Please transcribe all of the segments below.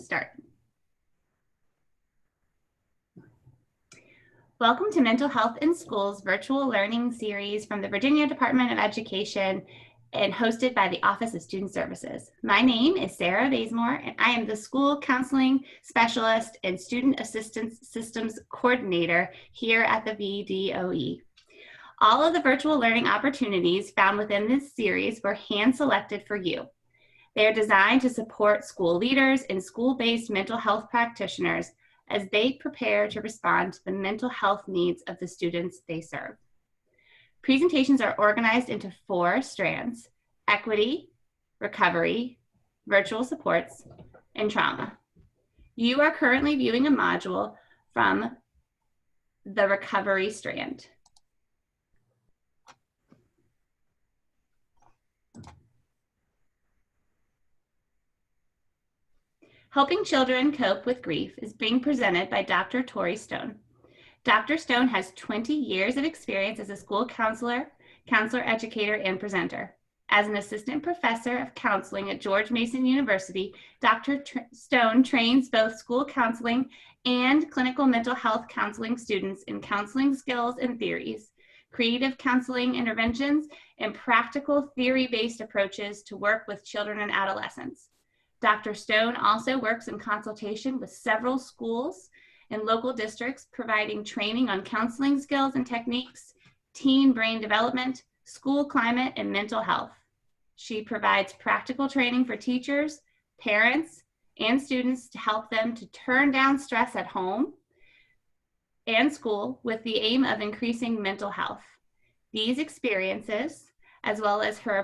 start. Welcome to Mental Health in Schools virtual learning series from the Virginia Department of Education and hosted by the Office of Student Services. My name is Sarah Bazemore, and I am the School Counseling Specialist and Student Assistance Systems Coordinator here at the VDOE. All of the virtual learning opportunities found within this series were hand-selected for you. They are designed to support school leaders and school-based mental health practitioners as they prepare to respond to the mental health needs of the students they serve. Presentations are organized into 4 strands: equity, recovery, virtual supports, and trauma. You are currently viewing a module from the recovery strand. Helping Children Cope with Grief is being presented by Dr. Tori Stone. Dr. Stone has 20 years of experience as a school counselor, educator, and presenter. As an assistant professor of counseling at George Mason University, Dr. Stone trains both school counseling and clinical mental health counseling students in counseling skills and theories, creative counseling interventions, and practical theory-based approaches to work with children and adolescents. Dr. Stone also works in consultation with several schools and local districts, providing training on counseling skills and techniques, teen brain development, school climate, and mental health. She provides practical training for teachers, parents, and students to help them to turn down stress at home and school with the aim of increasing mental health. These experiences, as well as her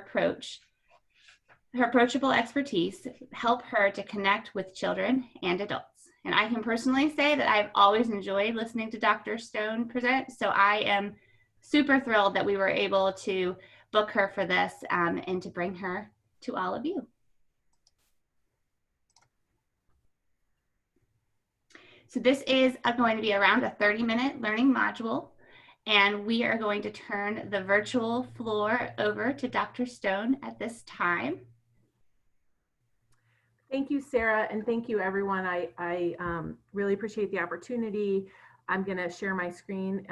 approachable expertise, help her to connect with children and adults. And I can personally say that I've always enjoyed listening to Dr. Stone present, so I am super thrilled that we were able to book her for this and to bring her to all of you. So this is going to be around a 30-minute learning module, and we are going to turn the virtual floor over to Dr. Stone at this time. Thank you, Sarah, and thank you, everyone. I really appreciate the opportunity. I'm going to share my screen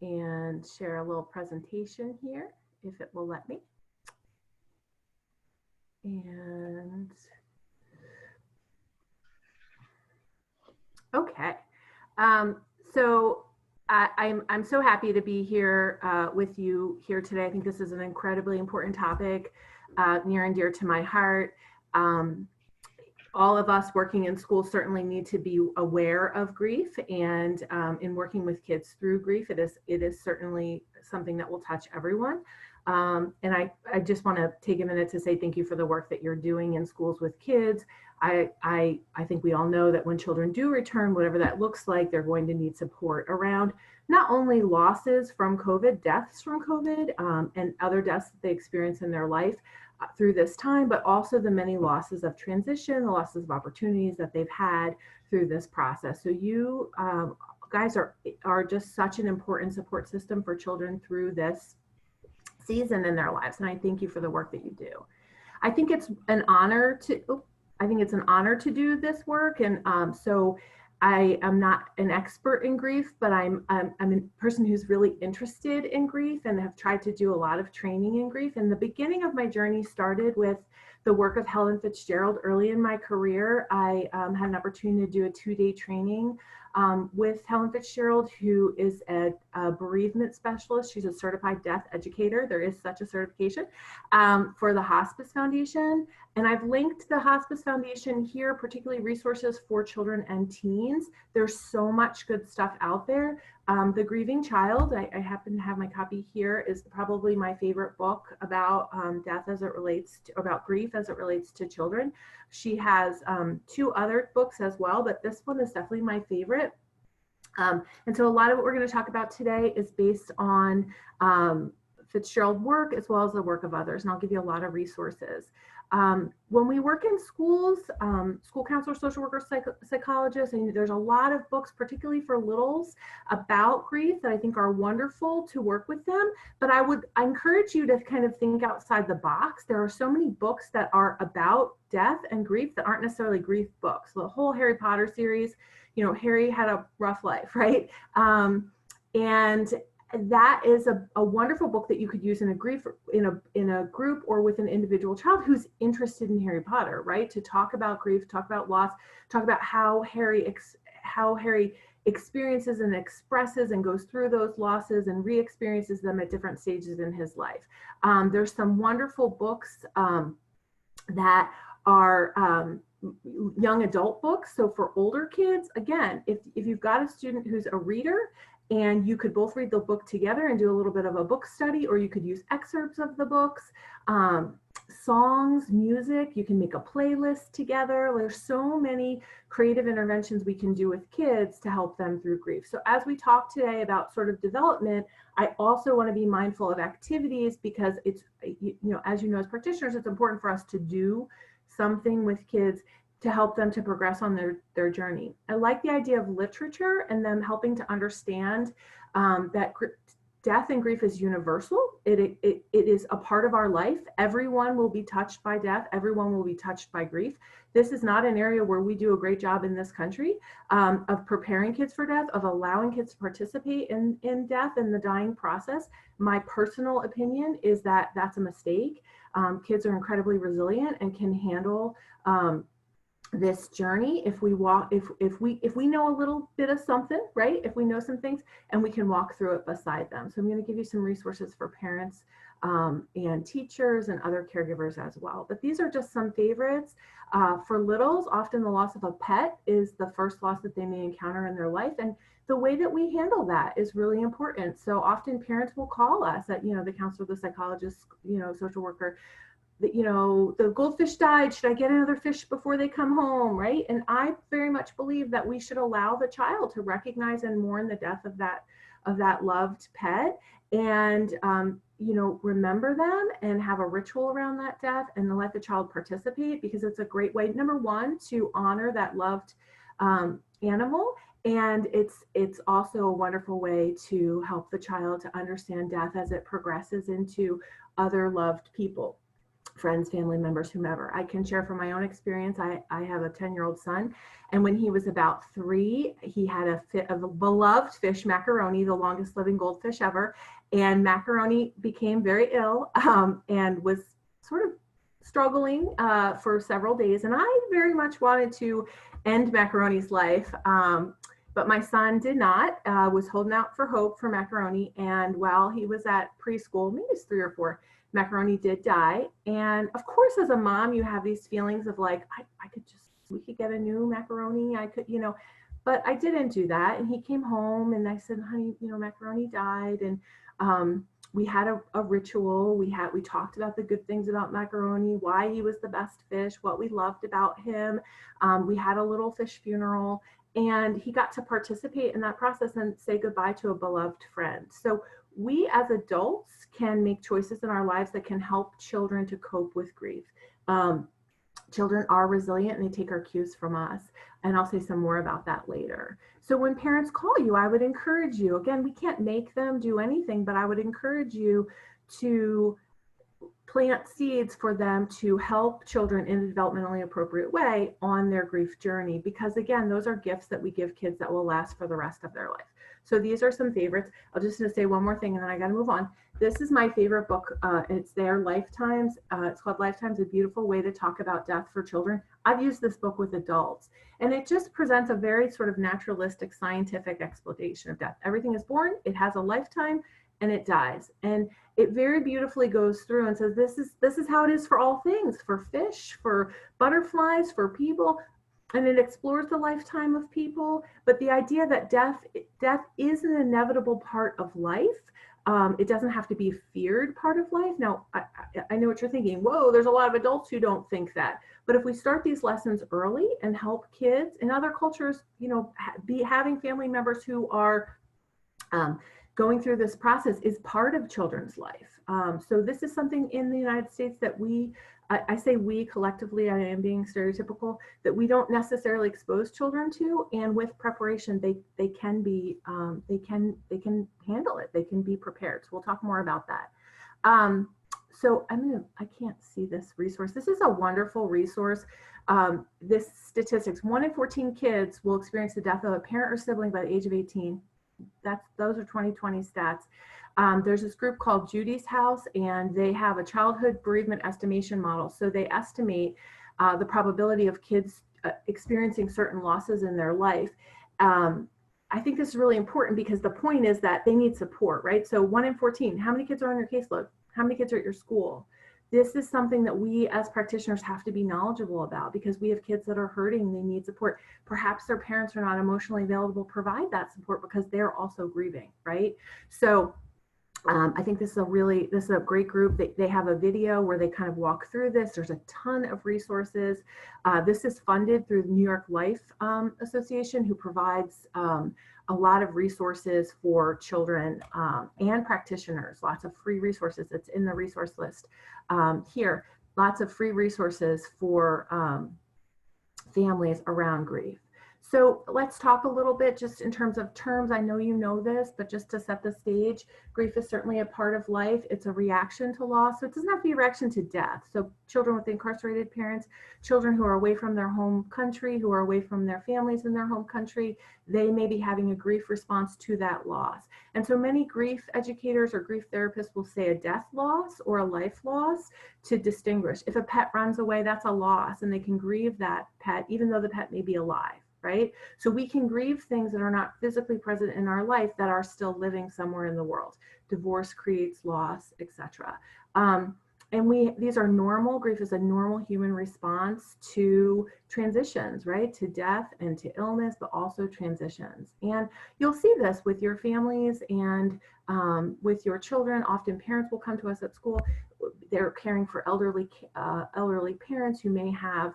and share a little presentation here, if it will let me. And okay, so I'm so happy to be here with you here today. I think this is an incredibly important topic. Near and dear to my heart. All of us working in school certainly need to be aware of grief, and in working with kids through grief, it is certainly something that will touch everyone. And I just want to take a minute to say thank you for the work that you're doing in schools with kids. I think we all know that when children do return, whatever that looks like, they're going to need support around not only losses from COVID, deaths from COVID, and other deaths that they experience in their life through this time, but also the many losses of transition, the losses of opportunities that they've had through this process. So you guys are just such an important support system for children through this season in their lives, and I thank you for the work that you do. I think it's an honor to do this work, and so I am not an expert in grief, but I'm a person who's really interested in grief and have tried to do a lot of training in grief. And the beginning of my journey started with the work of Helen Fitzgerald. Early in my career, I had an opportunity to do a 2-day training with Helen Fitzgerald, who is a bereavement specialist. She's a certified death educator. There is such a certification for the Hospice Foundation. And I've linked the Hospice Foundation here, particularly resources for children and teens. There's so much good stuff out there. The Grieving Child, I happen to have my copy here, is probably my favorite book about death as it relates to, about grief as it relates to children. She has 2 other books as well, but this one is definitely my favorite. And so a lot of what we're going to talk about today is based on Fitzgerald work as well as the work of others, and I'll give you a lot of resources. When we work in schools, school counselors, social workers, psychologists, and there's a lot of books, particularly for littles, about grief that I think are wonderful to work with them. But I encourage you to kind of think outside the box. There are so many books that are about death and grief that aren't necessarily grief books. The whole Harry Potter series, Harry had a rough life, right? And that is a wonderful book that you could use in a group or with an individual child who's interested in Harry Potter, right? To talk about grief, talk about loss, talk about how Harry experiences and expresses and goes through those losses and re-experiences them at different stages in his life. There's some wonderful books that are young adult books. So for older kids, again, if you've got a student who's a reader, and you could both read the book together and do a little bit of a book study, or you could use excerpts of the books, songs, music, you can make a playlist together. There's so many creative interventions we can do with kids to help them through grief. So as we talk today about sort of development, I also want to be mindful of activities, because it's, as you know, as practitioners, it's important for us to do something with kids to help them to progress on their journey. I like the idea of literature and them helping to understand that death and grief is universal. It is a part of our life. Everyone will be touched by death. Everyone will be touched by grief. This is not an area where we do a great job in this country of preparing kids for death, of allowing kids to participate in death and the dying process. My personal opinion is that that's a mistake. Kids are incredibly resilient and can handle this journey if we know a little bit of something, right? If we know some things and we can walk through it beside them. So I'm going to give you some resources for parents and teachers and other caregivers as well. But these are just some favorites. For littles, often the loss of a pet is the first loss that they may encounter in their life, and the way that we handle that is really important. So often parents will call us at, the counselor, the psychologist, social worker, the goldfish died, should I get another fish before they come home, right? And I very much believe that we should allow the child to recognize and mourn the death of that loved pet, and remember them and have a ritual around that death, and let the child participate, because it's a great way, number one, to honor that loved animal, and it's also a wonderful way to help the child to understand death as it progresses into other loved people, friends, family members, whomever. I can share from my own experience. I have a 10-year-old son, and when he was about 3, he had a beloved fish, Macaroni, the longest living goldfish ever, and Macaroni became very ill and was sort of struggling for several days, and I very much wanted to end Macaroni's life, but my son did not, was holding out for hope for Macaroni, and while he was at preschool, maybe it's 3 or 4, Macaroni did die. And of course, as a mom, you have these feelings of like, we could get a new Macaroni. I could, but I didn't do that. And he came home and I said, honey, Macaroni died. And we had a ritual. We talked about the good things about Macaroni, why he was the best fish, what we loved about him. We had a little fish funeral, and he got to participate in that process and say goodbye to a beloved friend. So we as adults can make choices in our lives that can help children to cope with grief. Children are resilient and they take our cues from us. And I'll say some more about that later. So when parents call you, I would encourage you, again, we can't make them do anything, but I would encourage you to plant seeds for them to help children in a developmentally appropriate way on their grief journey. Because again, those are gifts that we give kids that will last for the rest of their life. So these are some favorites. I'll just say one more thing and then I got to move on. This is my favorite book. It's there, Lifetimes. It's called Lifetimes, A Beautiful Way to Talk About Death for Children. I've used this book with adults, and it just presents a very sort of naturalistic, scientific explanation of death. Everything is born, it has a lifetime, and it dies. And it very beautifully goes through and says, this is how it is for all things, for fish, for butterflies, for people. And it explores the lifetime of people, but the idea that death is an inevitable part of life. It doesn't have to be a feared part of life. Now, I know what you're thinking. Whoa, there's a lot of adults who don't think that. But if we start these lessons early and help kids in other cultures, having family members who are going through this process is part of children's life. So this is something in the United States that I say we collectively, I am being stereotypical, that we don't necessarily expose children to, and with preparation, they can handle it. They can be prepared. So we'll talk more about that. So I can't see this resource. This is a wonderful resource. This statistics, 1 in 14 kids will experience the death of a parent or sibling by the age of 18. Those are 2020 stats. There's this group called Judy's House, and they have a childhood bereavement estimation model. So they estimate the probability of kids experiencing certain losses in their life. I think this is really important because the point is that they need support, right? So 1 in 14, how many kids are on your caseload? How many kids are at your school? This is something that we as practitioners have to be knowledgeable about, because we have kids that are hurting, they need support. Perhaps their parents are not emotionally available to provide that support because they're also grieving, right? So I think this is a great group. They have a video where they kind of walk through this. There's a ton of resources. This is funded through the New York Life Association, who provides a lot of resources for children and practitioners, lots of free resources. It's in the resource list here. Lots of free resources for families around grief. So let's talk a little bit just in terms of terms. I know you know this, but just to set the stage, grief is certainly a part of life. It's a reaction to loss. So it doesn't have to be a reaction to death. So children with incarcerated parents, children who are away from their home country, who are away from their families in their home country, they may be having a grief response to that loss. And so many grief educators or grief therapists will say a death loss or a life loss to distinguish. If a pet runs away, that's a loss, and they can grieve that pet even though the pet may be alive. Right? So we can grieve things that are not physically present in our life that are still living somewhere in the world. Divorce creates loss, etc. And these are normal. Grief is a normal human response to transitions, right? To death and to illness, but also transitions. And you'll see this with your families and with your children. Often parents will come to us at school. They're caring for elderly parents who may have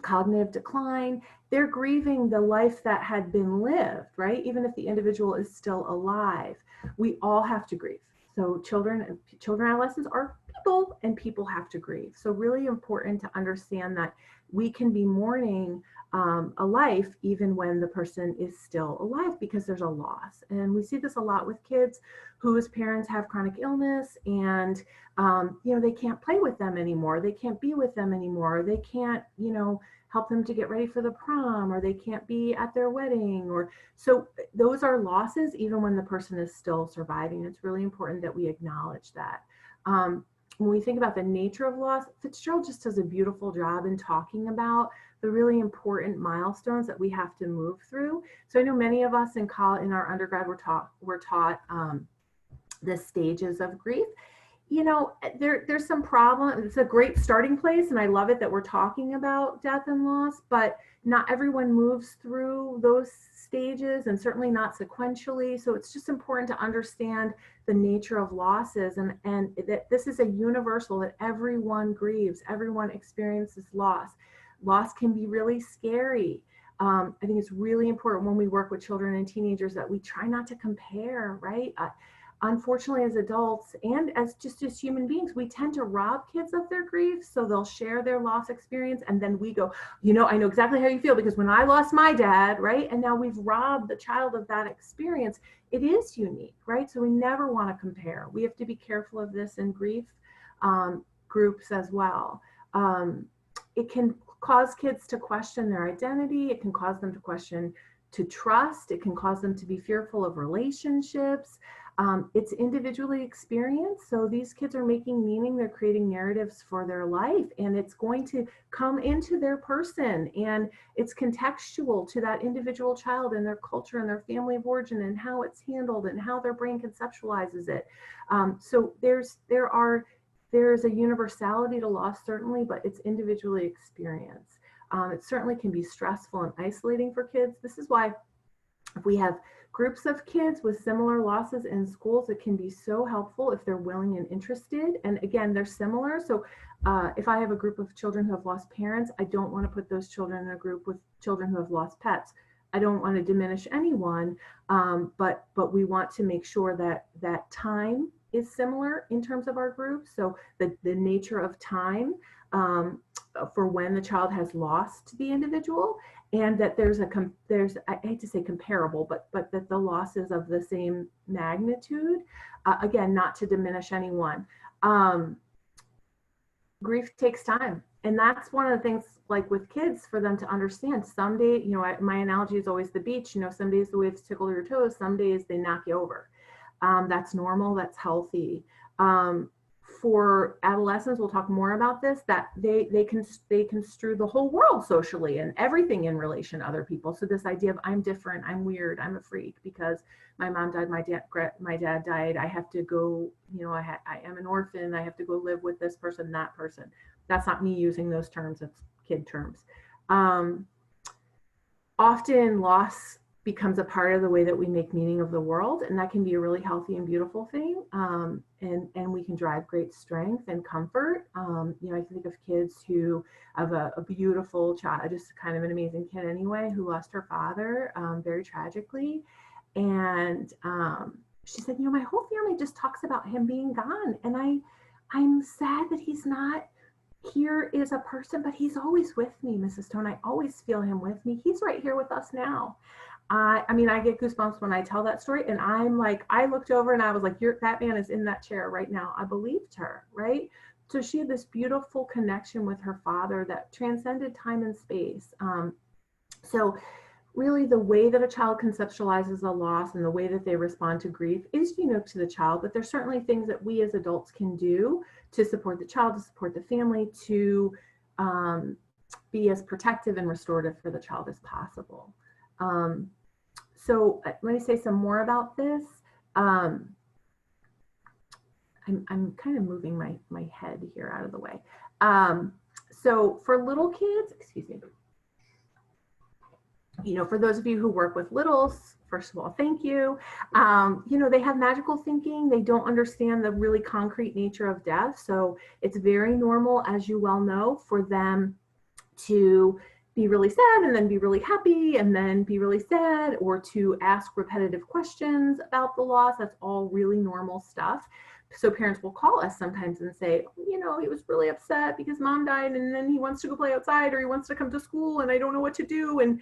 cognitive decline. They're grieving the life that had been lived, right? Even if the individual is still alive. We all have to grieve. So children, adolescents are people, and people have to grieve. So really important to understand that we can be mourning a life even when the person is still alive, because there's a loss. And we see this a lot with kids whose parents have chronic illness, and they can't play with them anymore. They can't be with them anymore. They can't, help them to get ready for the prom, or they can't be at their wedding. Or so those are losses even when the person is still surviving. It's really important that we acknowledge that. When we think about the nature of loss, Fitzgerald just does a beautiful job in talking about the really important milestones that we have to move through. So I know many of us in our undergrad were taught the stages of grief. There's some problem. It's a great starting place, and I love it that we're talking about death and loss, but not everyone moves through those stages, and certainly not sequentially. So it's just important to understand the nature of losses, and that this is a universal, that everyone grieves, everyone experiences loss. Loss can be really scary. I think it's really important when we work with children and teenagers that we try not to compare, right? Unfortunately, as adults and as human beings, we tend to rob kids of their grief. So they'll share their loss experience, and then we go, I know exactly how you feel because when I lost my dad, right? And now we've robbed the child of that experience. It is unique, right? So we never want to compare. We have to be careful of this in grief groups as well. It can cause kids to question their identity. It can cause them to question to trust. It can cause them to be fearful of relationships. It's individually experienced. So these kids are making meaning, they're creating narratives for their life, and it's going to come into their person, and it's contextual to that individual child and their culture and their family of origin and how it's handled and how their brain conceptualizes it. So there's a universality to loss, certainly, but it's individually experienced. It certainly can be stressful and isolating for kids. This is why if we have groups of kids with similar losses in schools, it can be so helpful if they're willing and interested. And again, they're similar. So if I have a group of children who have lost parents, I don't want to put those children in a group with children who have lost pets. I don't want to diminish anyone, but we want to make sure that that time is similar in terms of our group. So the nature of time for when the child has lost the individual, and that there's I hate to say comparable, but that the loss is of the same magnitude. Again, not to diminish anyone. Grief takes time, and that's one of the things, like with kids, for them to understand. Some days, my analogy is always the beach. Some days the waves tickle your toes, some days they knock you over. That's normal, that's healthy. For adolescents, we'll talk more about this, that they construe the whole world socially and everything in relation to other people. So this idea of I'm different, I'm weird, I'm a freak because my mom died, my dad died, I have to go, I am an orphan, I have to go live with this person, that person. That's not me using those terms, it's kid terms. Often loss becomes a part of the way that we make meaning of the world, and that can be a really healthy and beautiful thing. And we can drive great strength and comfort. I think of kids who have a beautiful child, just kind of an amazing kid anyway, who lost her father very tragically. And she said, my whole family just talks about him being gone, and I'm sad that he's not here as a person, but he's always with me, Mrs. Stone. I always feel him with me. He's right here with us now. I get goosebumps when I tell that story, and I'm like, I looked over and I was like, that man is in that chair right now. I believed her, right? So she had this beautiful connection with her father that transcended time and space. So really the way that a child conceptualizes a loss and the way that they respond to grief is unique to the child, but there's certainly things that we as adults can do to support the child, to support the family, to be as protective and restorative for the child as possible. So let me say some more about this. I'm kind of moving my head here out of the way. So for little kids, excuse me, for those of you who work with littles, first of all, thank you. They have magical thinking. They don't understand the really concrete nature of death. So it's very normal, as you well know, for them to be really sad and then be really happy and then be really sad, or to ask repetitive questions about the loss. That's all really normal stuff. So parents will call us sometimes and say, he was really upset because mom died, and then he wants to go play outside, or he wants to come to school, and I don't know what to do. And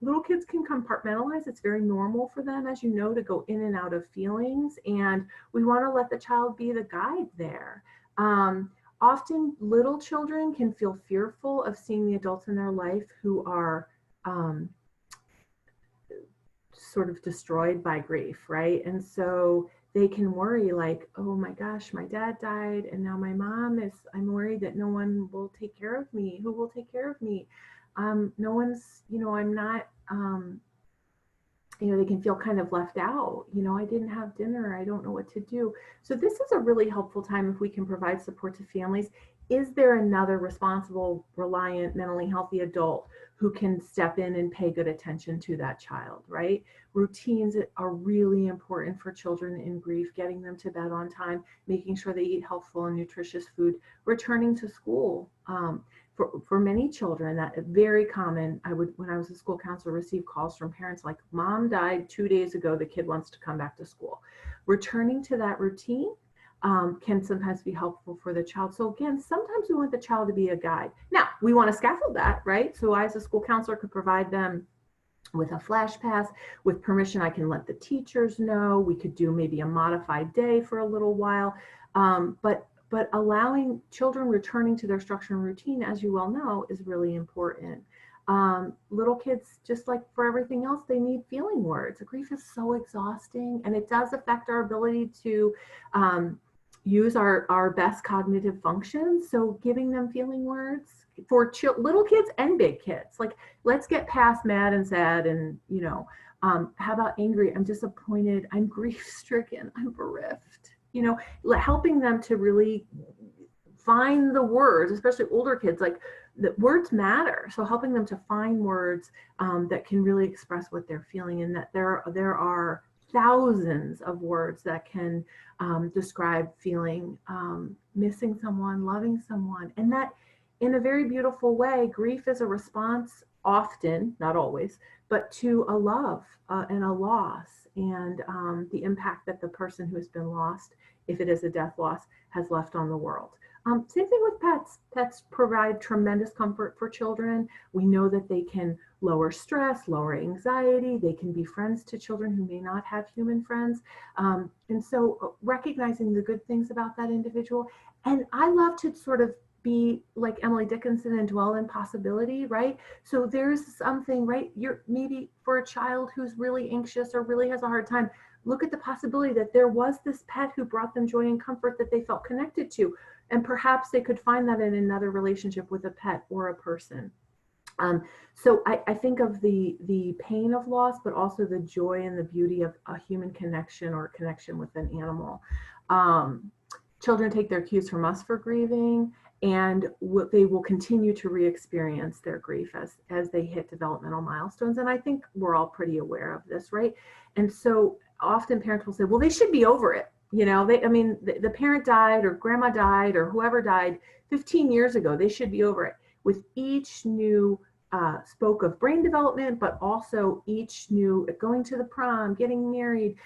little kids can compartmentalize. It's very normal for them, as you know, to go in and out of feelings, and we want to let the child be the guide there. Often little children can feel fearful of seeing the adults in their life who are sort of destroyed by grief, right? And so they can worry like, oh my gosh, my dad died, and now my mom I'm worried that no one will take care of me. Who will take care of me? No one's, I'm not, they can feel kind of left out. I didn't have dinner. I don't know what to do. So this is a really helpful time if we can provide support to families. Is there another responsible, reliant, mentally healthy adult who can step in and pay good attention to that child, right? Routines are really important for children in grief, getting them to bed on time, making sure they eat healthful and nutritious food, returning to school. For many children, that very common. When I was a school counselor, receive calls from parents like, mom died 2 days ago, the kid wants to come back to school. Returning to that routine can sometimes be helpful for the child. So again, sometimes we want the child to be a guide. Now, we want to scaffold that, right? So I, as a school counselor, could provide them with a flash pass. With permission, I can let the teachers know. We could do maybe a modified day for a little while. But allowing children returning to their structure and routine, as you well know, is really important. Little kids, just like for everything else, they need feeling words. Grief is so exhausting, and it does affect our ability to use our best cognitive functions. So giving them feeling words for little kids and big kids, like, let's get past mad and sad and, how about angry? I'm disappointed. I'm grief stricken. I'm bereft. Helping them to really find the words, especially older kids, like, the words matter. So helping them to find words that can really express what they're feeling, and that there are thousands of words that can describe feeling missing someone, loving someone, and that in a very beautiful way, grief is a response often, not always, but to a love and a loss, and the impact that the person who has been lost, if it is a death loss, has left on the world. Same thing with pets. Pets provide tremendous comfort for children. We know that they can lower stress, lower anxiety. They can be friends to children who may not have human friends. And so recognizing the good things about that individual. And I love to sort of be like Emily Dickinson and dwell in possibility, right? So there's something, right? You're maybe for a child who's really anxious or really has a hard time, look at the possibility that there was this pet who brought them joy and comfort that they felt connected to. And perhaps they could find that in another relationship with a pet or a person. So I think of the pain of loss, but also the joy and the beauty of a human connection or connection with an animal. Children take their cues from us for grieving, and they will continue to re-experience their grief as they hit developmental milestones. And I think we're all pretty aware of this, right? And so often parents will say, well, they should be over it. You know, the parent died or grandma died or whoever died 15 years ago. They should be over it. With each new spoke of brain development, but also each new going to the prom, getting married,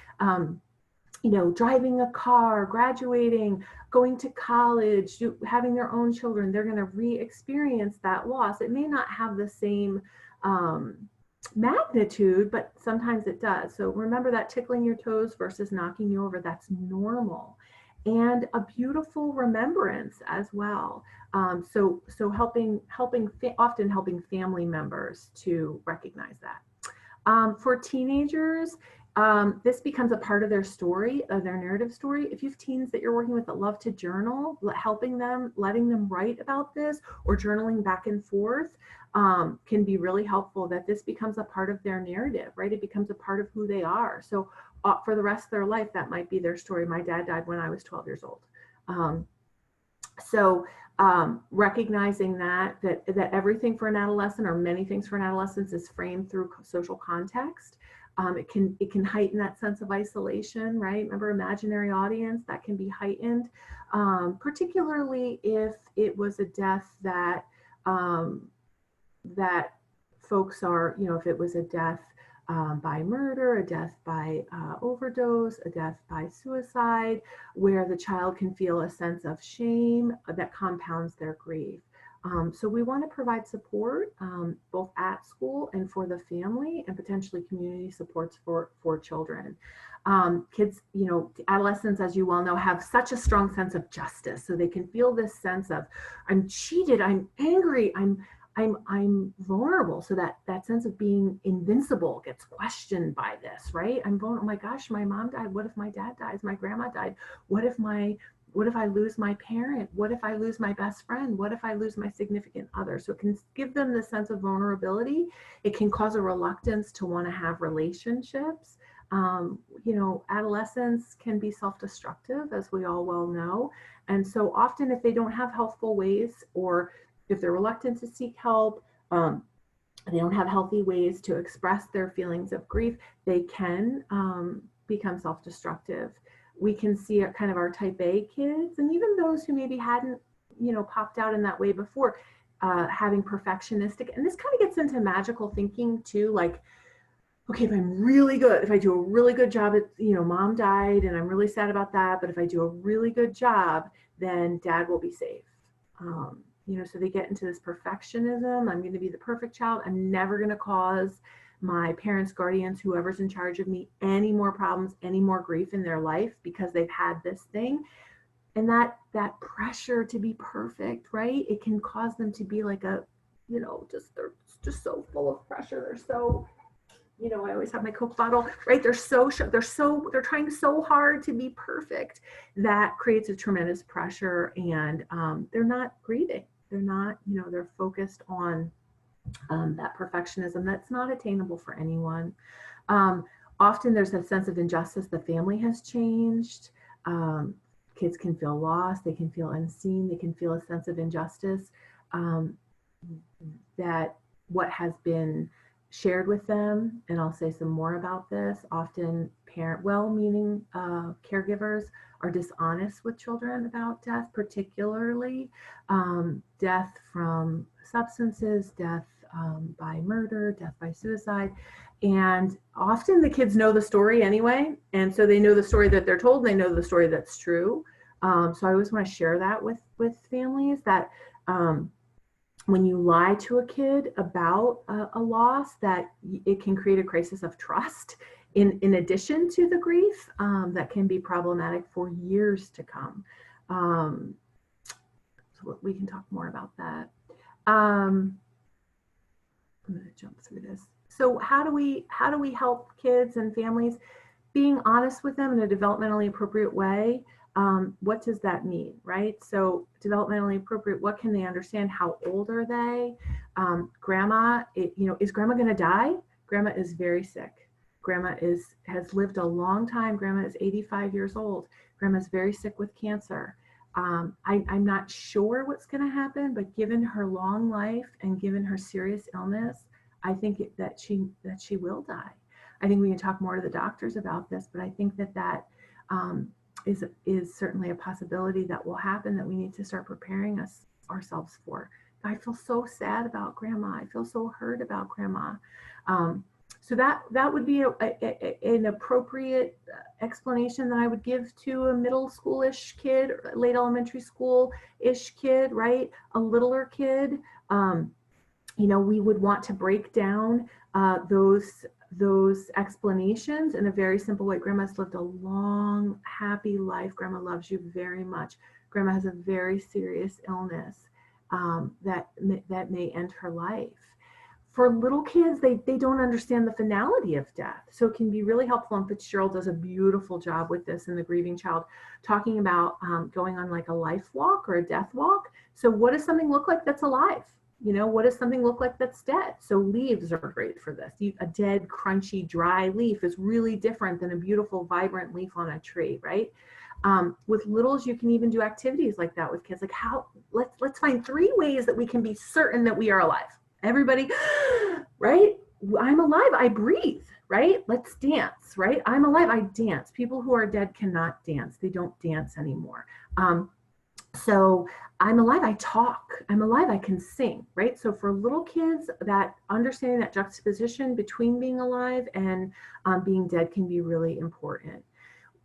driving a car, graduating, going to college, having their own children, they're going to re-experience that loss. It may not have the same magnitude, but sometimes it does. So remember that tickling your toes versus knocking you over, that's normal. And a beautiful remembrance as well. So often helping family members to recognize that. For teenagers, this becomes a part of their story, of their narrative story. If you have teens that you're working with that love to journal, helping them, letting them write about this or journaling back and forth can be really helpful, that this becomes a part of their narrative, right? It becomes a part of who they are. So for the rest of their life, that might be their story. My dad died when I was 12 years old. Recognizing that everything for an adolescent, or many things for an adolescent, is framed through social context. It can heighten that sense of isolation, right? Remember, imaginary audience, that can be heightened, particularly if it was a death that folks are, if it was a death by murder, a death by overdose, a death by suicide, where the child can feel a sense of shame that compounds their grief. So we want to provide support both at school and for the family, and potentially community supports for children. Kids, adolescents, as you well know, have such a strong sense of justice. So they can feel this sense of, I'm cheated, I'm angry, I'm vulnerable. So that sense of being invincible gets questioned by this, right? I'm vulnerable. Oh my gosh, my mom died. What if my dad dies? My grandma died. What if I lose my parent? What if I lose my best friend? What if I lose my significant other? So it can give them the sense of vulnerability. It can cause a reluctance to want to have relationships. Adolescents can be self-destructive, as we all well know. And so often, if they don't have healthful ways, or if they're reluctant to seek help, they don't have healthy ways to express their feelings of grief, they can become self-destructive. We can see kind of our type A kids, and even those who maybe hadn't, popped out in that way before, having perfectionistic, and this kind of gets into magical thinking too, like, okay, if I do a really good job at, mom died and I'm really sad about that, but if I do a really good job, then dad will be safe. So they get into this perfectionism. I'm going to be the perfect child. I'm never going to cause my parents, guardians, whoever's in charge of me, any more problems, any more grief in their life, because they've had this thing. And that pressure to be perfect, right? It can cause them to be like they're just so full of pressure. They're so, I always have my Coke bottle, right? They're trying so hard to be perfect. That creates a tremendous pressure, and they're not grieving. They're not, they're focused on that perfectionism that's not attainable for anyone. Often there's a sense of injustice. The family has changed. Kids can feel lost. They can feel unseen. They can feel a sense of injustice, that what has been shared with them, and I'll say some more about this, often well-meaning caregivers are dishonest with children about death, particularly death from substances, death by murder, death by suicide. And often the kids know the story anyway. And so they know the story that they're told, and they know the story that's true. So I always want to share that with families, that when you lie to a kid about a loss, that it can create a crisis of trust in addition to the grief that can be problematic for years to come. So we can talk more about that. I'm going to jump through this. So how do we help kids and families? Being honest with them in a developmentally appropriate way. What does that mean, right? So developmentally appropriate, what can they understand? How old are they? Grandma, is grandma going to die? Grandma is very sick. Grandma has lived a long time. Grandma is 85 years old. Grandma's very sick with cancer. I'm not sure what's going to happen, but given her long life and given her serious illness, I think that she will die. I think we can talk more to the doctors about this, but I think that is certainly a possibility that will happen, that we need to start preparing ourselves for. I feel so sad about grandma. I feel so hurt about grandma. So that would be an appropriate explanation that I would give to a middle school-ish kid, late elementary school-ish kid, right? A littler kid. We would want to break down those explanations in a very simple way. Grandma's lived a long, happy life. Grandma loves you very much. Grandma has a very serious illness that may end her life. For little kids, they don't understand the finality of death. So it can be really helpful, and Fitzgerald does a beautiful job with this in The Grieving Child, talking about going on like a life walk or a death walk. So what does something look like that's alive? What does something look like that's dead? So leaves are great for this. A dead, crunchy, dry leaf is really different than a beautiful, vibrant leaf on a tree, right? With littles, you can even do activities like that with kids. Like let's find 3 ways that we can be certain that we are alive. Everybody, right? I'm alive, I breathe, right? Let's dance, right? I'm alive, I dance. People who are dead cannot dance. They don't dance anymore. So I'm alive, I talk. I'm alive, I can sing, right? So for little kids, that understanding that juxtaposition between being alive and being dead can be really important.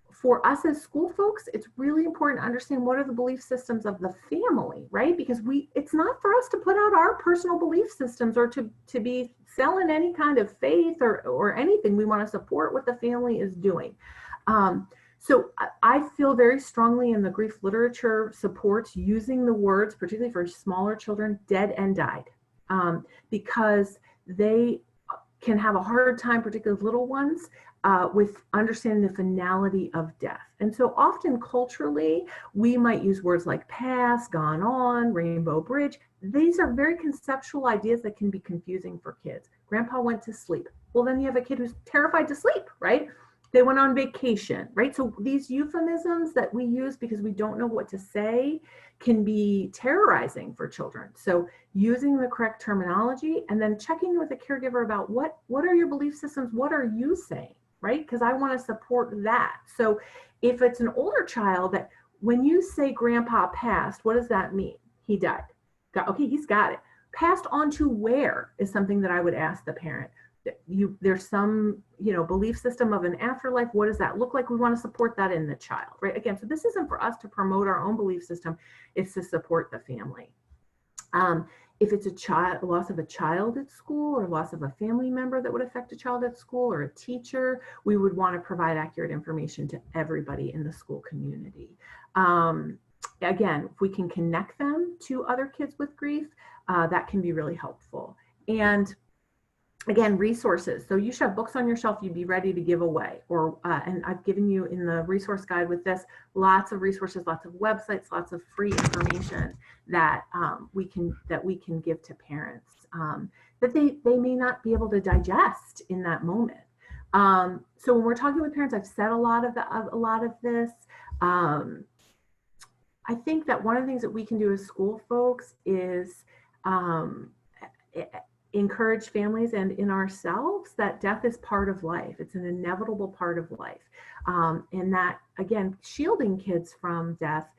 For us as school folks, it's really important to understand what are the belief systems of the family, right? Because it's not for us to put out our personal belief systems or to be selling any kind of faith or anything. We want to support what the family is doing. So I feel very strongly in the grief literature supports using the words, particularly for smaller children, dead and died, because they can have a hard time, particularly little ones, with understanding the finality of death. And so often culturally, we might use words like past, gone on, rainbow bridge. These are very conceptual ideas that can be confusing for kids. Grandpa went to sleep. Well, then you have a kid who's terrified to sleep, right? They went on vacation, right? So these euphemisms that we use because we don't know what to say can be terrorizing for children. So using the correct terminology and then checking with the caregiver about what are your belief systems? What are you saying, right? Because I want to support that. So if it's an older child, that when you say grandpa passed, what does that mean? He died. Okay, he's got it. Passed on to where is something that I would ask the parent. There's some belief system of an afterlife. What does that look like? We want to support that in the child, right? Again, so this isn't for us to promote our own belief system. It's to support the family. If it's a loss of a child at school or loss of a family member that would affect a child at school or a teacher, we would want to provide accurate information to everybody in the school community. Again, if we can connect them to other kids with grief, that can be really helpful. And again, resources. So you should have books on your shelf you'd be ready to give away. And I've given you in the resource guide with this, lots of resources, lots of websites, lots of free information that we can give to parents that they may not be able to digest in that moment. So when we're talking with parents, I've said a lot of this. I think that one of the things that we can do as school folks is encourage families and in ourselves that death is part of life. It's an inevitable part of life. And that, again, shielding kids from death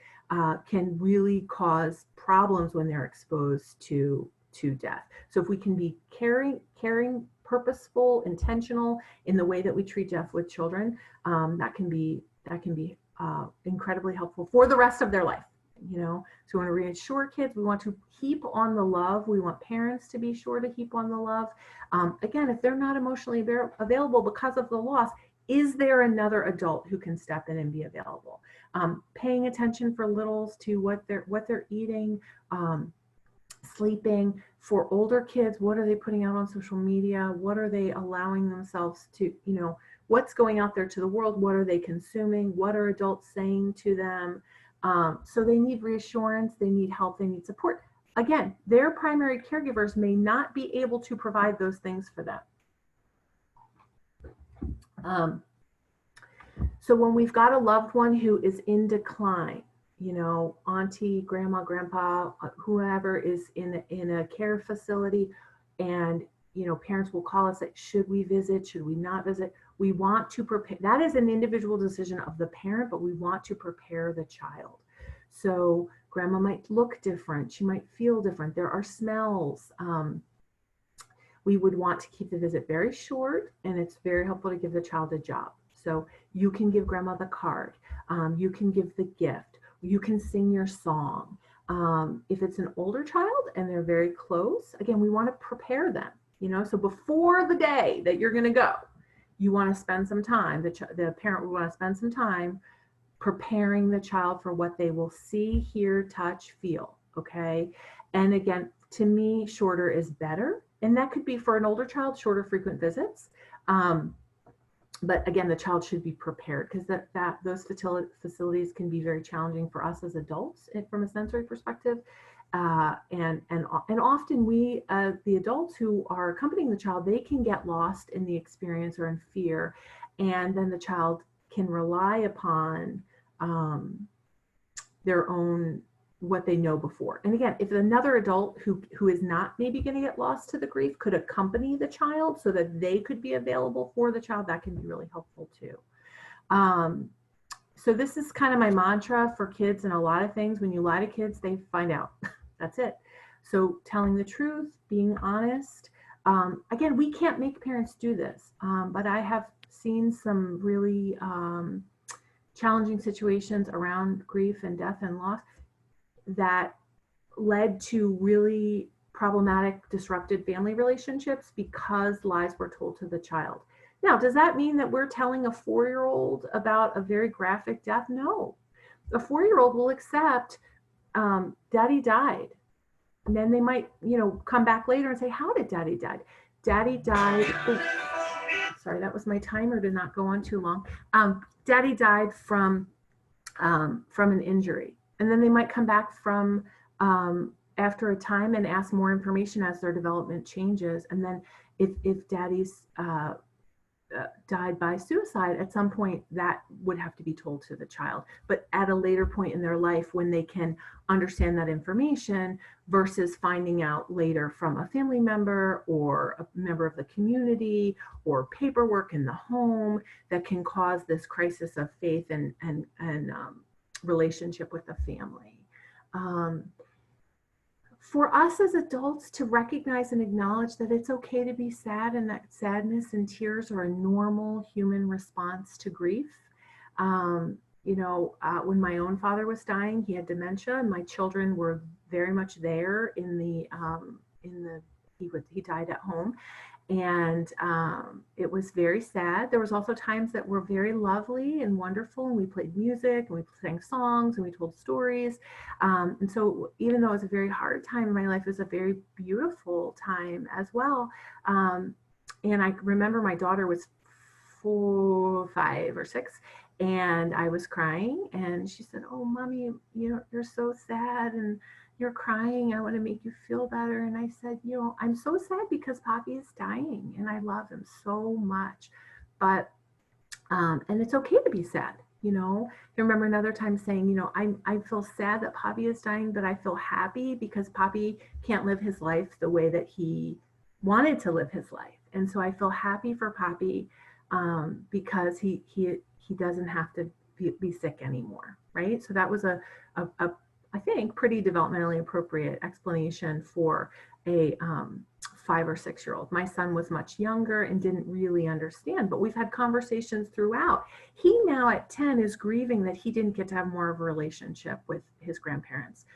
can really cause problems when they're exposed to to death. So if we can be caring, purposeful, intentional in the way that we treat death with children, that can be incredibly helpful for the rest of their life. So we want to reassure kids. We want to heap on the love. We want parents to be sure to heap on the love. Again, if they're not emotionally available because of the loss, is there another adult who can step in and be available? Paying attention for littles to what they're eating, sleeping. For older kids, what are they putting out on social media? What are they allowing themselves to, what's going out there to the world? What are they consuming? What are adults saying to them? So they need reassurance, they need help, they need support. Again, their primary caregivers may not be able to provide those things for them. So when we've got a loved one who is in decline, auntie, grandma, grandpa, whoever is in a care facility, and parents will call us, like, should we visit, should we not visit? We want to prepare. That is an individual decision of the parent, but we want to prepare the child. So grandma might look different, she might feel different, there are smells. We would want to keep the visit very short, and it's very helpful to give the child a job. So you can give grandma the card, you can give the gift, you can sing your song. If it's an older child and they're very close, again, we want to prepare them, so before the day that you're going to go, you want to spend some time, the parent will want to spend some time preparing the child for what they will see, hear, touch, feel, okay? And again, to me, shorter is better. And that could be for an older child, shorter frequent visits. But again, the child should be prepared, because those facilities can be very challenging for us as adults from a sensory perspective. And often the adults who are accompanying the child, they can get lost in the experience or in fear. And then the child can rely upon their own, what they know before. And again, if another adult who is not maybe going to get lost to the grief could accompany the child so that they could be available for the child, that can be really helpful too. So this is kind of my mantra for kids, and a lot of things, when you lie to kids, they find out. That's it. So telling the truth, being honest. Again, we can't make parents do this, but I have seen some really challenging situations around grief and death and loss that led to really problematic, disrupted family relationships because lies were told to the child. Now, does that mean that we're telling a 4-year-old about a very graphic death? No. A 4-year-old will accept, daddy died. And then they might, come back later and say, how did daddy die? Daddy died. Oh, sorry, that was my timer to not go on too long. Daddy died from an injury. And then they might come back from after a time and ask more information as their development changes. And then if daddy's died by suicide, at some point that would have to be told to the child. But at a later point in their life, when they can understand that information versus finding out later from a family member or a member of the community or paperwork in the home, that can cause this crisis of faith and relationship with the family. For us as adults to recognize and acknowledge that it's okay to be sad, and that sadness and tears are a normal human response to grief. When my own father was dying, he had dementia, and my children were very much there he died at home. And it was very sad. There was also times that were very lovely and wonderful, and we played music and we sang songs and we told stories. And so even though it was a very hard time in my life, it was a very beautiful time as well. And I remember my daughter was 4, 5 or 6, and I was crying, and she said, "Oh, mommy, you're so sad and you're crying. I want to make you feel better." And I said, "I'm so sad because Poppy is dying and I love him so much. But, and it's okay to be sad, I remember another time saying, I feel sad that Poppy is dying, but I feel happy because Poppy can't live his life the way that he wanted to live his life. And so I feel happy for Poppy because he doesn't have to be sick anymore." Right. So that was a I think pretty developmentally appropriate explanation for a 5 or 6 year old. My son was much younger and didn't really understand, but we've had conversations throughout. He now at 10 is grieving that he didn't get to have more of a relationship with his grandparents.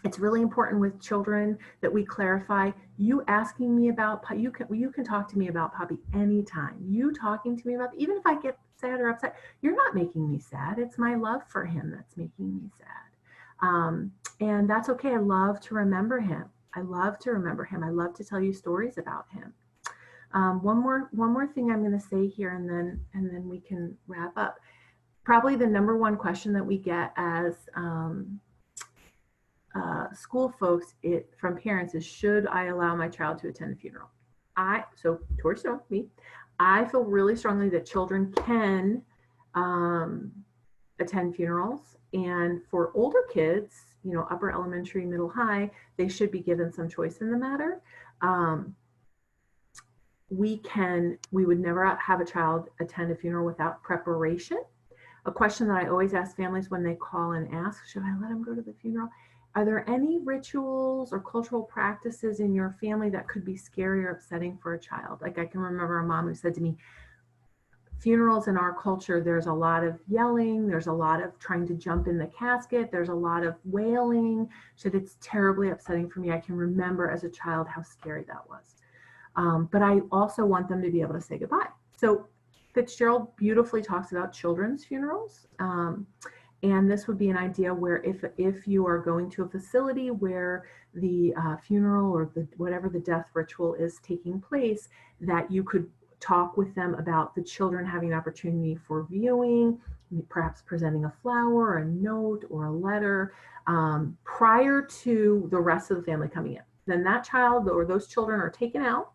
It's really important with children that we clarify, you asking me about, you can talk to me about Poppy anytime. You talking to me about, even if I get sad or upset, you're not making me sad. It's my love for him that's making me sad. And that's okay. I love to remember him. I love to remember him. I love to tell you stories about him. One more thing I'm going to say here, and then we can wrap up. Probably the number one question that we get as school folks from parents is, should I allow my child to attend a funeral? So Tori Stone, me, I feel really strongly that children can attend funerals, and for older kids, upper elementary, middle, high, they should be given some choice in the matter. We would never have a child attend a funeral without preparation. A question that I always ask families when they call and ask, should I let them go to the funeral? Are there any rituals or cultural practices in your family that could be scary or upsetting for a child? Like, I can remember a mom who said to me, funerals in our culture, there's a lot of yelling, there's a lot of trying to jump in the casket, there's a lot of wailing. She said, it's terribly upsetting for me. I can remember as a child how scary that was. But I also want them to be able to say goodbye. So Fitzgerald beautifully talks about children's funerals. And this would be an idea where if you are going to a facility where the funeral or whatever the death ritual is taking place, that you could talk with them about the children having an opportunity for viewing, perhaps presenting a flower, a note, or a letter prior to the rest of the family coming in. Then that child or those children are taken out.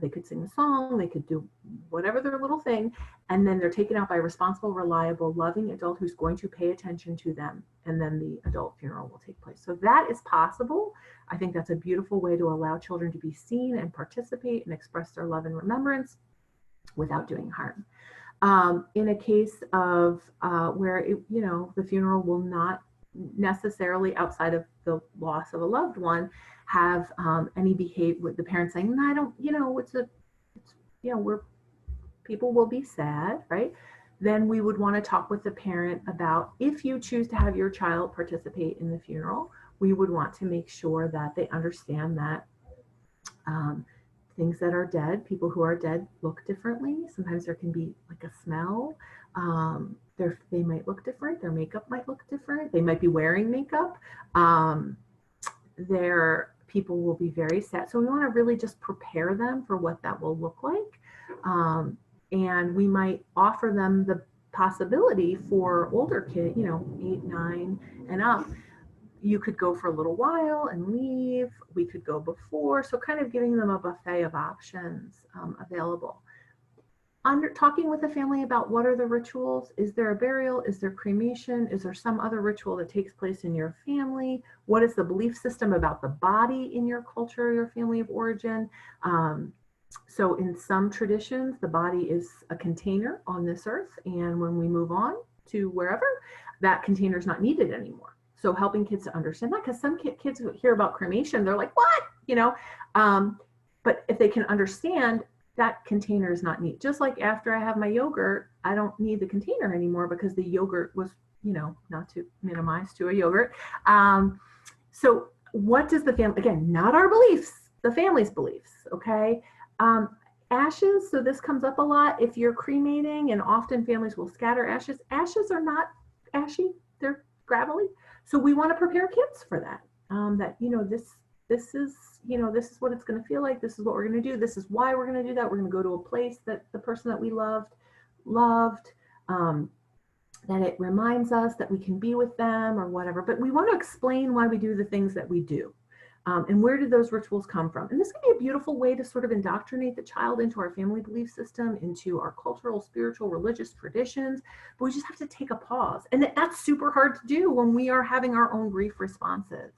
They could sing a song, they could do whatever their little thing, and then they're taken out by a responsible, reliable, loving adult who's going to pay attention to them, and then the adult funeral will take place. So that is possible. I think that's a beautiful way to allow children to be seen and participate and express their love and remembrance without doing harm. In a case of where the funeral will not necessarily, outside of the loss of a loved one, have any behavior with the parents saying, no, I don't, people will be sad, right? Then we would want to talk with the parent about, if you choose to have your child participate in the funeral, we would want to make sure that they understand that things that are dead, people who are dead, look differently. Sometimes there can be like a smell. They might look different. Their makeup might look different. They might be wearing makeup. People will be very sad. So we want to really just prepare them for what that will look like. And we might offer them the possibility for older kids, 8, 9 and up. You could go for a little while and leave. We could go before. So kind of giving them a buffet of options available. Talking with the family about what are the rituals. Is there a burial? Is there cremation? Is there some other ritual that takes place in your family? What is the belief system about the body in your culture, your family of origin? So in some traditions, the body is a container on this earth. And when we move on to wherever, that container is not needed anymore. So helping kids to understand that, because some kids hear about cremation, they're like, what? But if they can understand, that container is not neat. Just like after I have my yogurt, I don't need the container anymore because the yogurt was, not to minimize to a yogurt. So what does the family, again, not our beliefs, the family's beliefs, okay? Ashes, so this comes up a lot. If you're cremating, and often families will scatter ashes, ashes are not ashy, they're gravelly. So we want to prepare kids for that, this is what it's going to feel like. This is what we're going to do. This is why we're going to do that. We're going to go to a place that the person that we loved, that it reminds us that we can be with them or whatever. But we want to explain why we do the things that we do. And where did those rituals come from? And this can be a beautiful way to sort of indoctrinate the child into our family belief system, into our cultural, spiritual, religious traditions. But we just have to take a pause. And that's super hard to do when we are having our own grief responses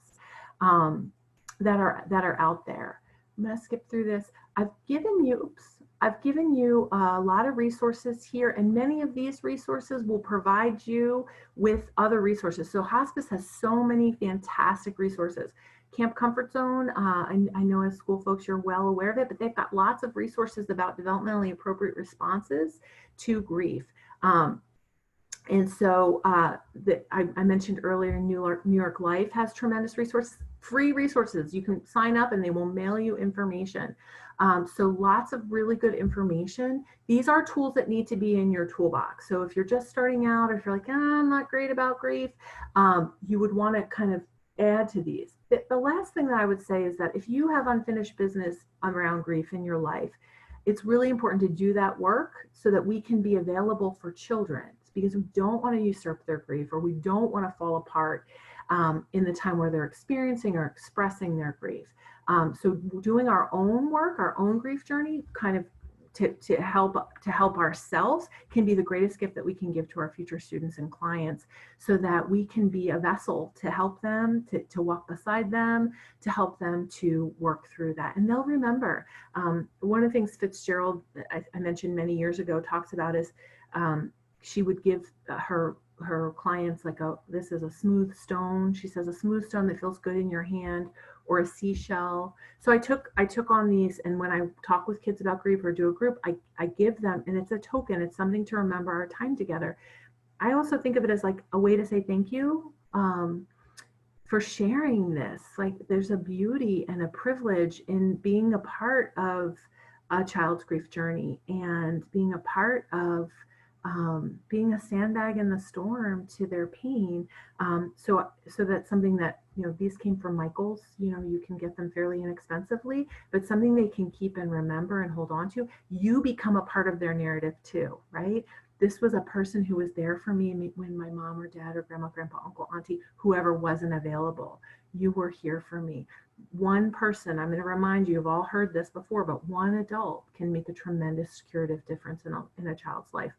that are out there. I'm going to skip through this. I've given you a lot of resources here, and many of these resources will provide you with other resources. So hospice has so many fantastic resources. Camp Comfort Zone. I know as school folks, you're well aware of it, but they've got lots of resources about developmentally appropriate responses to grief. And so I mentioned earlier, New York Life has tremendous resources, free resources. You can sign up and they will mail you information. So lots of really good information. These are tools that need to be in your toolbox. So if you're just starting out, or if you're like, I'm not great about grief, you would want to kind of add to these. The last thing that I would say is that if you have unfinished business around grief in your life, it's really important to do that work so that we can be available for children, because we don't want to usurp their grief, or we don't want to fall apart in the time where they're experiencing or expressing their grief. So doing our own work, our own grief journey, kind of to help ourselves, can be the greatest gift that we can give to our future students and clients, so that we can be a vessel to help them, to walk beside them, to help them to work through that. And they'll remember. One of the things Fitzgerald, I mentioned many years ago, talks about is she would give her clients like this is a smooth stone. She says, a smooth stone that feels good in your hand, or a seashell. So I took on these, and when I talk with kids about grief or do a group, I give them, and it's a token, it's something to remember our time together. I also think of it as like a way to say thank you for sharing this. Like, there's a beauty and a privilege in being a part of a child's grief journey, and being a part of being a sandbag in the storm to their pain. So that's something that, these came from Michael's, you can get them fairly inexpensively, but something they can keep and remember and hold on to. You become a part of their narrative too, right? This was a person who was there for me when my mom or dad or grandma, grandpa, uncle, auntie, whoever wasn't available. You were here for me. One person, I'm going to remind you, you've all heard this before, but one adult can make a tremendous curative difference in a child's life.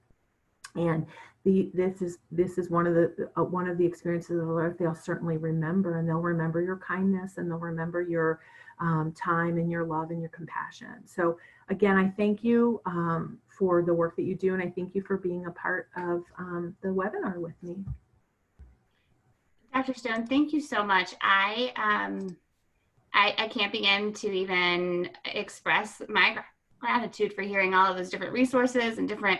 And this is one of the experiences of life they'll certainly remember, and they'll remember your kindness, and they'll remember your time and your love and your compassion. So again, I thank you for the work that you do, and I thank you for being a part of the webinar with me. Dr. Stone, thank you so much. I can't begin to even express my gratitude for hearing all of those different resources and different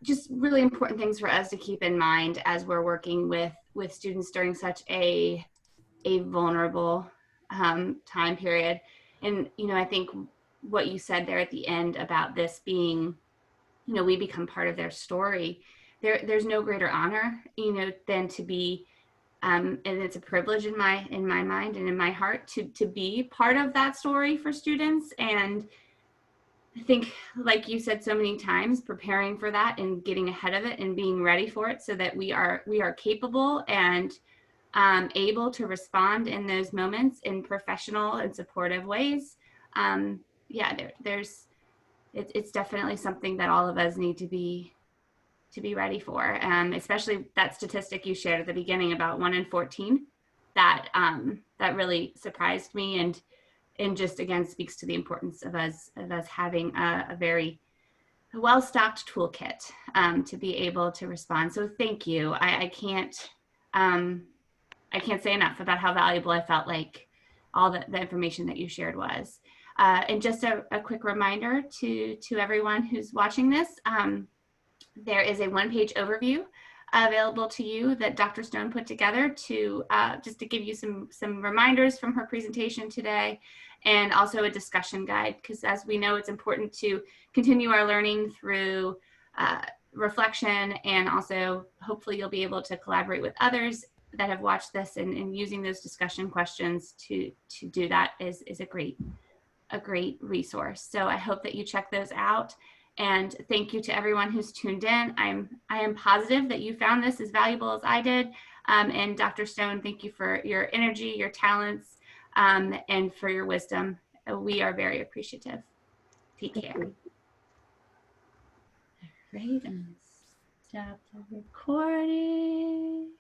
just really important things for us to keep in mind as we're working with students during such a vulnerable time period. And, I think what you said there at the end about this being, we become part of their story. There's no greater honor, than to be, and it's a privilege in my mind and in my heart to be part of that story for students. And I think, like you said so many times, preparing for that and getting ahead of it and being ready for it, so that we are capable and able to respond in those moments in professional and supportive ways. It's definitely something that all of us need to be ready for. Especially that statistic you shared at the beginning about 1 in 14, that really surprised me, and just again speaks to the importance of us having a very well-stocked toolkit to be able to respond. So thank you. I can't say enough about how valuable I felt like all the information that you shared was. And just a quick reminder to everyone who's watching this, there is a one-page overview available to you that Dr. Stone put together to just to give you some reminders from her presentation today, and also a discussion guide, because as we know, it's important to continue our learning through reflection, and also hopefully you'll be able to collaborate with others that have watched this, and using those discussion questions to do that is a great resource. So I hope that you check those out. And thank you to everyone who's tuned in. I am positive that you found this as valuable as I did. And Dr. Stone, thank you for your energy, your talents, and for your wisdom. We are very appreciative. Take care. All right, I'm gonna stop the recording.